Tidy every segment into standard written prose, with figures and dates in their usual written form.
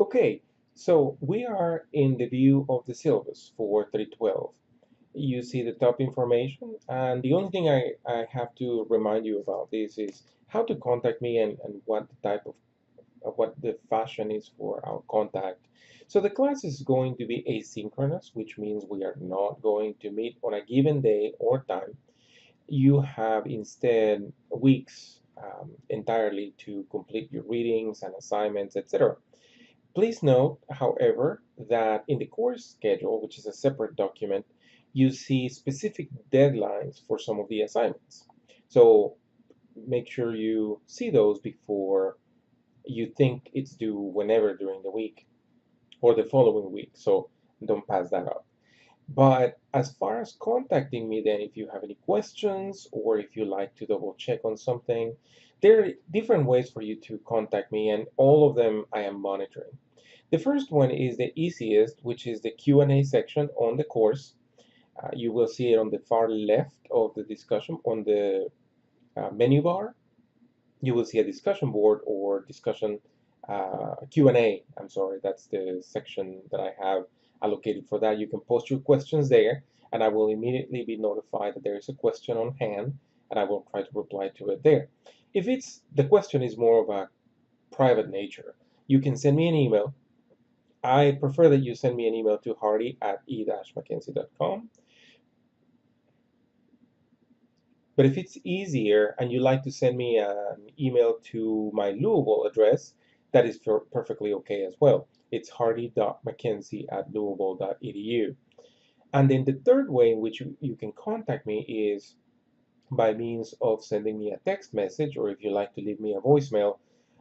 Okay, so we are in the view of the syllabus for 312. You see the top information, and the only thing I have to remind you about this is how to contact me and what the type of what the fashion is for our contact. So the class is going to be asynchronous, which means we are not going to meet on a given day or time. You have instead weeks entirely to complete your readings and assignments, etc. Please note, however, that in the course schedule, which is a separate document, you see specific deadlines for some of the assignments. So make sure you see those before you think it's due whenever during the week or the following week. So don't pass that up. But as far as contacting me, then, if you have any questions or if you like to double check on something, there are different ways for you to contact me, and all of them I am monitoring. The first one is the easiest, which is the Q&A section on the course. You will see it on the far left of the discussion on the menu bar. You will see a discussion board or discussion Q&A. I'm sorry, that's the section that I have allocated for that. You can post your questions there, and I will immediately be notified that there is a question on hand, and I will try to reply to it there. If it's the question is more of a private nature, you can send me an email. I prefer that you send me an email to hardy@e-mackenzie.com. But if it's easier and you like to send me an email to my Louisville address, that is perfectly okay as well. It's hardy.mackenzie@louisville.edu. And then the third way in which you can contact me is by means of sending me a text message, or if you like to leave me a voicemail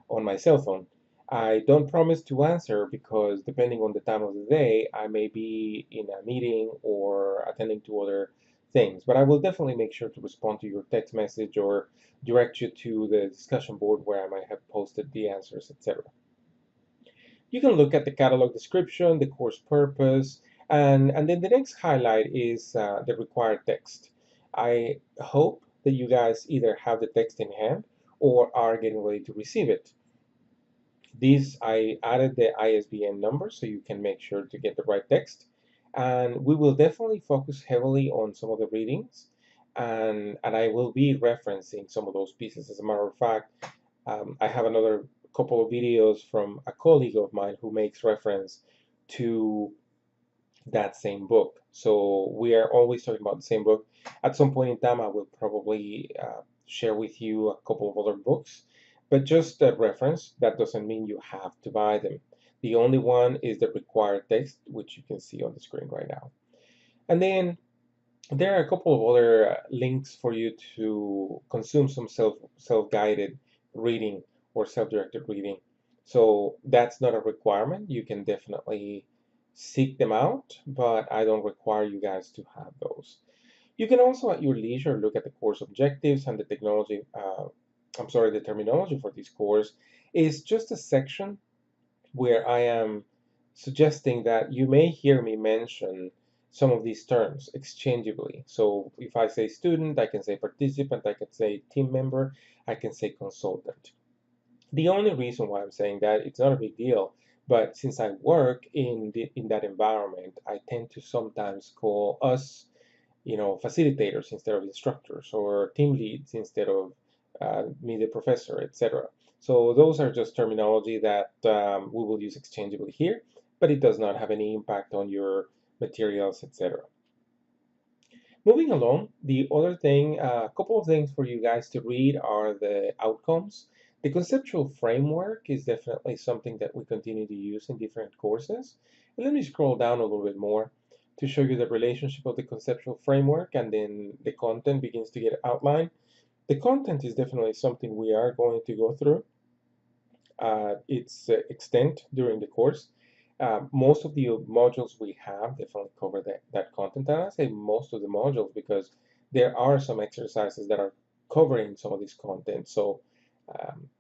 on my cell phone. I don't promise to answer because depending on the time of the day, I may be in a meeting or attending to other things. But I will definitely make sure to respond to your text message or direct you to the discussion board where I might have posted the answers, etc. You can look at the catalog description, the course purpose, and then the next highlight is the required text. I hope that you guys either have the text in hand or are getting ready to receive it. This, I added the ISBN number so you can make sure to get the right text. And we will definitely focus heavily on some of the readings, and I will be referencing some of those pieces. As a matter of fact, I have another couple of videos from a colleague of mine who makes reference to that same book. So we are always talking about the same book. At some point in time, I will probably share with you a couple of other books, but just a reference. That doesn't mean you have to buy them. The only one is the required text, which you can see on the screen right now. And then there are a couple of other links for you to consume some self-guided reading or self-directed reading. So that's not a requirement. You can definitely seek them out, but I don't require you guys to have those. You can also at your leisure look at the course objectives and the technology, the terminology for this course is just a section where I am suggesting that you may hear me mention some of these terms exchangeably. So if I say student, I can say participant, I can say team member, I can say consultant. The only reason why I'm saying that, it's not a big deal, but since I work in that environment, I tend to sometimes call us, facilitators instead of instructors, or team leads instead of me, the professor, etc. So those are just terminology that we will use exchangeably here, but it does not have any impact on your materials, etc. Moving along, the other thing, a couple of things for you guys to read are the outcomes. The conceptual framework is definitely something that we continue to use in different courses. And let me scroll down a little bit more to show you the relationship of the conceptual framework, and then the content begins to get outlined. The content is definitely something we are going to go through its extent during the course. Most of the modules we have definitely cover that content. And I say most of the modules because there are some exercises that are covering some of this content. So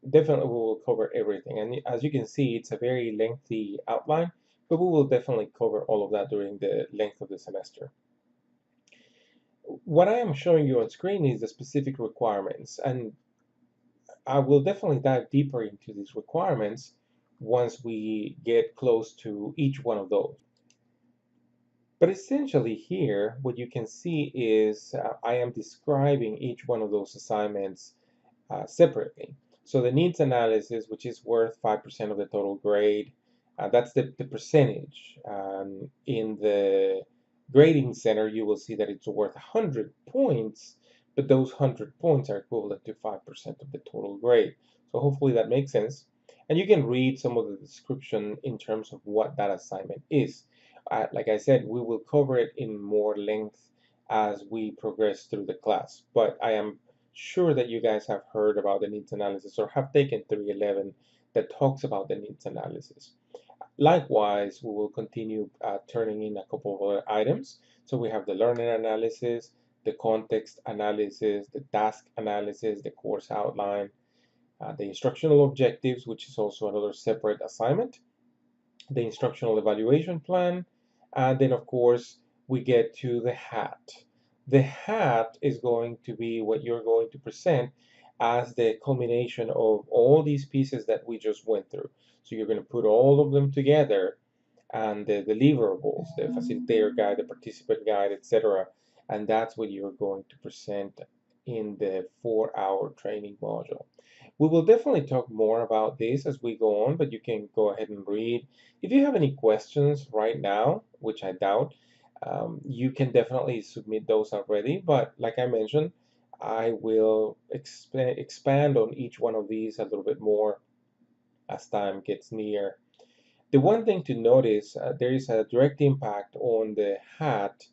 definitely we will cover everything. And as you can see, it's a very lengthy outline, but we will definitely cover all of that during the length of the semester. What I am showing you on screen is the specific requirements, and I will definitely dive deeper into these requirements once we get close to each one of those. But essentially here, what you can see is I am describing each one of those assignments separately. So the needs analysis, which is worth 5% of the total grade, that's the percentage. In the grading center, you will see that it's worth 100 points, but those 100 points are equivalent to 5% of the total grade. So hopefully that makes sense. And you can read some of the description in terms of what that assignment is. Like I said, we will cover it in more length as we progress through the class, but I am sure that you guys have heard about the needs analysis or have taken 311 that talks about the needs analysis. Likewise, we will continue turning in a couple of other items. So we have the learning analysis, the context analysis, the task analysis, the course outline, the instructional objectives, which is also another separate assignment, the instructional evaluation plan, and then of course we get to the hat. The hat is going to be what you're going to present as the culmination of all these pieces that we just went through. So you're going to put all of them together and the deliverables, the facilitator guide, the participant guide, etc. And that's what you're going to present in the 4-hour training module. We will definitely talk more about this as we go on, but you can go ahead and read. If you have any questions right now, which I doubt, you can definitely submit those already. But like I mentioned, I will expand on each one of these a little bit more as time gets near. The one thing to notice, there is a direct impact on the hat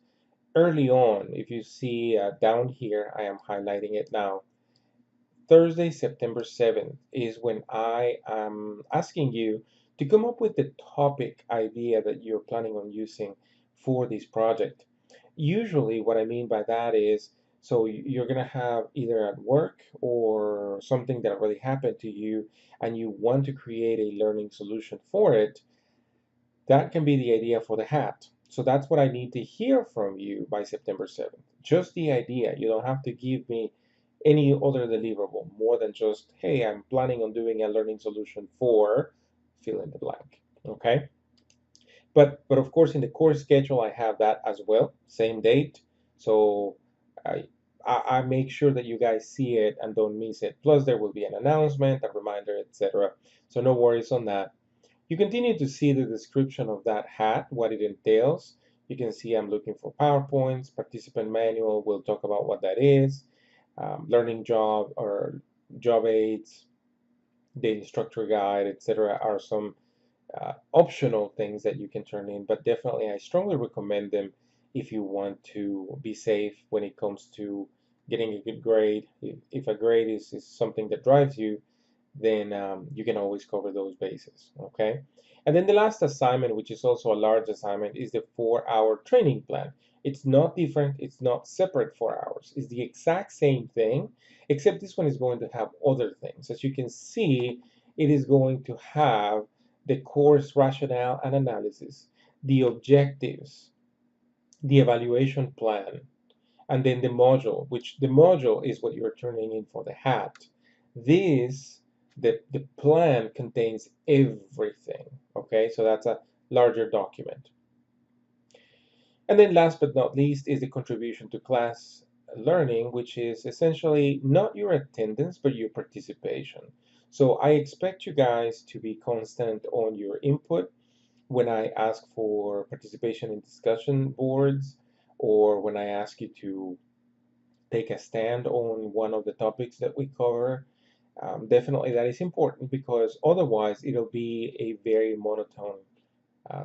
early on. If you see down here, I am highlighting it now. Thursday, September 7th is when I am asking you to come up with the topic idea that you're planning on using for this project. Usually what I mean by that is, so you're going to have either at work or something that already happened to you and you want to create a learning solution for it. That can be the idea for the hat. So that's what I need to hear from you by September 7th. Just the idea. You don't have to give me any other deliverable more than just, hey, I'm planning on doing a learning solution for fill in the blank. Okay? But of course in the course schedule I have that as well, same date. So I I make sure that you guys see it and don't miss it. Plus there will be an announcement, a reminder, etc. So no worries on that. You continue to see the description of that hat, what it entails. You can see I'm looking for PowerPoints, participant manual, we'll talk about what that is, learning job or job aids, the instructor guide, etc. are some optional things that you can turn in, but definitely I strongly recommend them if you want to be safe when it comes to getting a good grade. If a grade is something that drives you, then you can always cover those bases, okay? And then the last assignment, which is also a large assignment, is the 4-hour training plan. It's not different, it's not separate 4 hours. It's the exact same thing, except this one is going to have other things. As you can see, it is going to have the course rationale and analysis, the objectives, the evaluation plan, and then the module, which the module is what you're turning in for the hat. This, the plan contains everything, okay? So that's a larger document. And then last but not least is the contribution to class learning, which is essentially not your attendance, but your participation. So I expect you guys to be constant on your input when I ask for participation in discussion boards or when I ask you to take a stand on one of the topics that we cover. Definitely that is important because otherwise it'll be a very monotone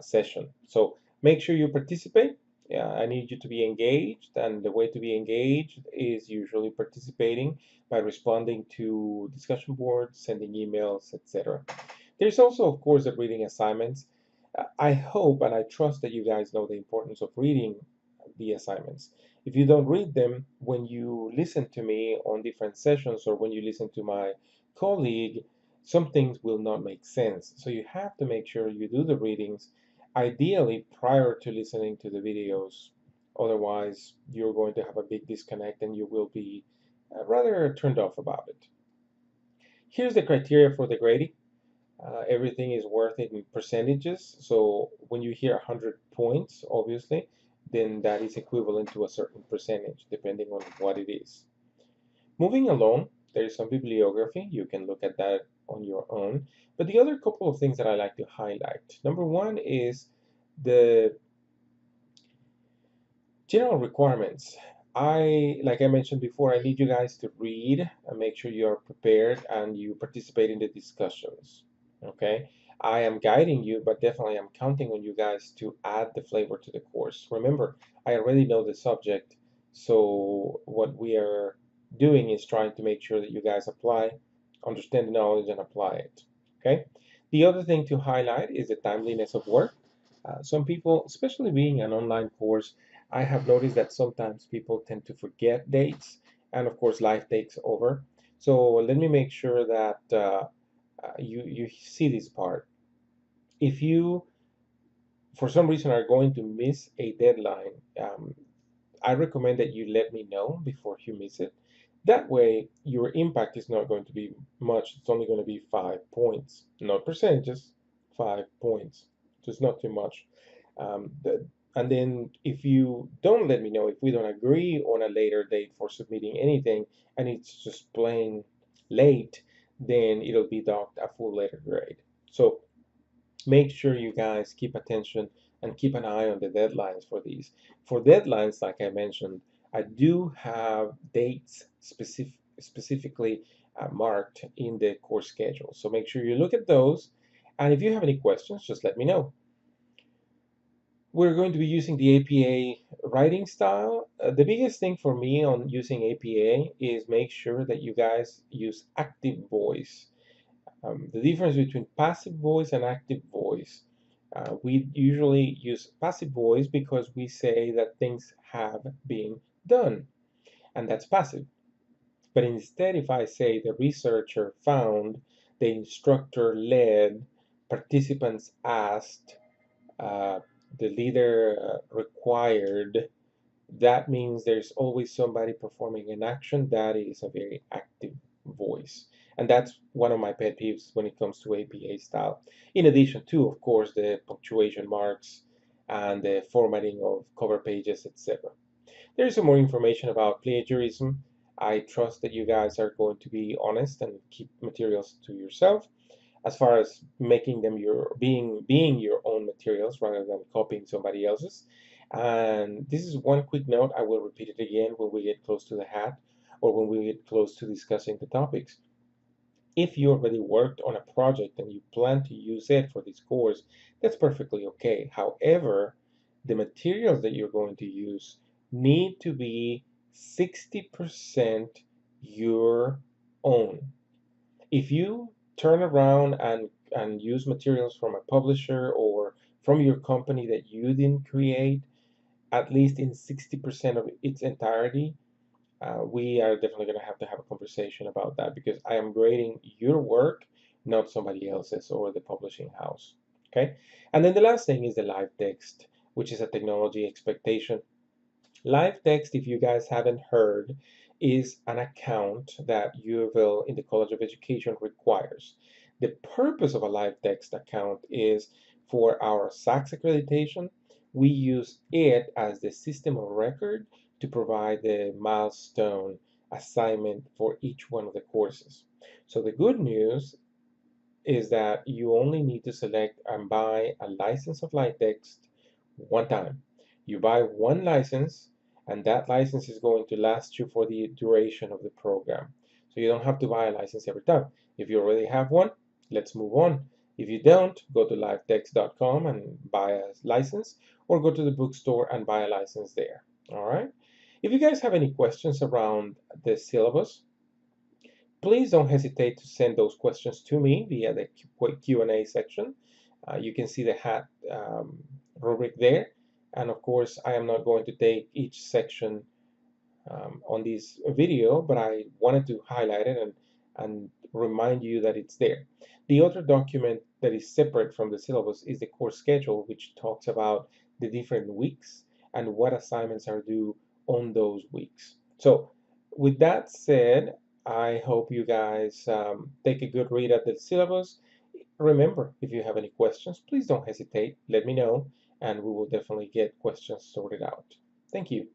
session. So make sure you participate. I need you to be engaged, and the way to be engaged is usually participating by responding to discussion boards, sending emails, etc. There's also, of course, the reading assignments. I hope and I trust that you guys know the importance of reading the assignments. If you don't read them, when you listen to me on different sessions or when you listen to my colleague, some things will not make sense. So you have to make sure you do the readings, ideally prior to listening to the videos. Otherwise, you're going to have a big disconnect and you will be rather turned off about it. Here's the criteria for the grading. Everything is worth it in percentages. So when you hear 100 points, obviously, then that is equivalent to a certain percentage, depending on what it is. Moving along, there is some bibliography. You can look at that on your own. But the other couple of things that I like to highlight. Number one is the general requirements. Like I mentioned before, I need you guys to read and make sure you are prepared and you participate in the discussions. Okay? I am guiding you, but definitely I'm counting on you guys to add the flavor to the course. Remember, I already know the subject, so what we are doing is trying to make sure that you guys apply, understand the knowledge, and apply it. Okay? The other thing to highlight is the timeliness of work. Some people, especially being an online course, I have noticed that sometimes people tend to forget dates, and of course, life takes over. So let me make sure that you see this part. If you, for some reason, are going to miss a deadline, I recommend that you let me know before you miss it. That way, your impact is not going to be much. It's only going to be 5 points, not percentages, 5 points. So it's not too much. Um, the, and then if you don't let me know, if we don't agree on a later date for submitting anything, and it's just plain late, then it'll be docked a full letter grade. So make sure you guys keep attention and keep an eye on the deadlines for these. For deadlines, like I mentioned, I do have dates specifically marked in the course schedule. So make sure you look at those. And if you have any questions, just let me know. We're going to be using the APA writing style. The biggest thing for me on using APA is make sure that you guys use active voice. The difference between passive voice and active voice. We usually use passive voice because we say that things have been done, and that's passive. But instead, if I say the researcher found, the instructor led, participants asked, uh, the leader required, that means there's always somebody performing an action. That is a very active voice. And that's one of my pet peeves when it comes to APA style. In addition to, of course, the punctuation marks and the formatting of cover pages, etc. There's some more information about plagiarism. I trust that you guys are going to be honest and keep materials to yourself as far as making them your being your own materials rather than copying somebody else's. And this is one quick note. I will repeat it again when we get close to the hat or when we get close to discussing the topics. If you already worked on a project and you plan to use it for this course, that's perfectly okay. However, the materials that you're going to use need to be 60% your own. If you turn around and use materials from a publisher or from your company that you didn't create, at least in 60% of its entirety, we are definitely going to have a conversation about that because I am grading your work, not somebody else's or the publishing house. Okay. And then the last thing is the live text, which is a technology expectation. Live text, if you guys haven't heard, is an account that UofL in the College of Education requires. The purpose of a live text account is for our SACS accreditation. We use it as the system of record to provide the milestone assignment for each one of the courses. So the good news is that you only need to select and buy a license of live text one time. You buy one license, and that license is going to last you for the duration of the program. So you don't have to buy a license every time. If you already have one, let's move on. If you don't, go to livetext.com and buy a license, or go to the bookstore and buy a license there. All right. If you guys have any questions around the syllabus, please don't hesitate to send those questions to me via the Q&A section. You can see the hat rubric there. And of course, I am not going to take each section on this video, but I wanted to highlight it and remind you that it's there. The other document that is separate from the syllabus is the course schedule, which talks about the different weeks and what assignments are due on those weeks. So with that said, I hope you guys take a good read at the syllabus. Remember, if you have any questions, please don't hesitate. Let me know, and we will definitely get questions sorted out. Thank you.